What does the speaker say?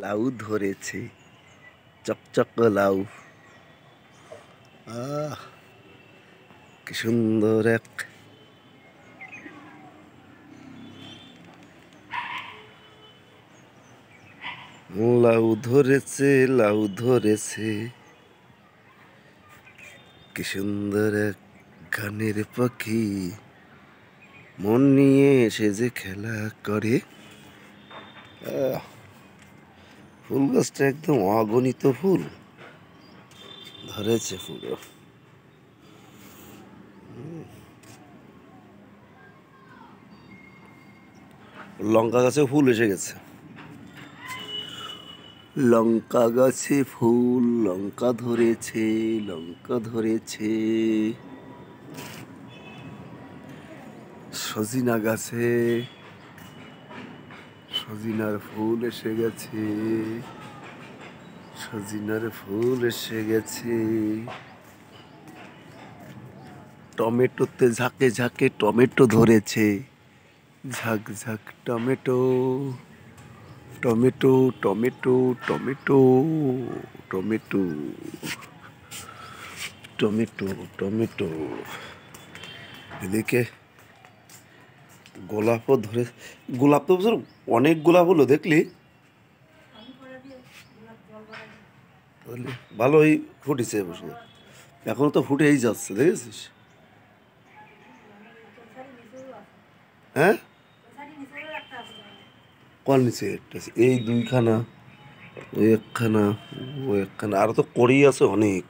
লাউ ধরেছে, চকচক লাউ। আহ, কি সুন্দর এক লাউ ধরেছে, লাউ ধরেছে। কি সুন্দর এক গানের পাখি, মন নিয়ে এসে যে খেলা করে। ফুল গাছটা একদম অগণিত ফুল ধরেছে ফুল। লঙ্কা গাছে ফুল এসে গেছে। লঙ্কা গাছে ফুল, লঙ্কা ধরেছে, লঙ্কা ধরেছে। সজিনা গাছে সজিনার ফুল এসে গেছে, সজিনার ফুল এসে গেছে। টমেটোতে ঝাঁকে ঝাঁকে টমেটো ধরেছে, ঝাঁক ঝাঁক tomato, tomato tomato tomato tomato tomato tomato. এদিকে গোলাপও ধরে, গোলাপ তো অনেক গোলাপ হলো দেখলি, ভালোই ফুটেছে এবছর। এখনো তো ফুটেই যাচ্ছে, দেখেছিস? হ্যাঁ, কোন নিচে একটা আছে? এই দুইখানা, ওই একখানা, ও একখানা, আরো তো করেই আছে অনেক।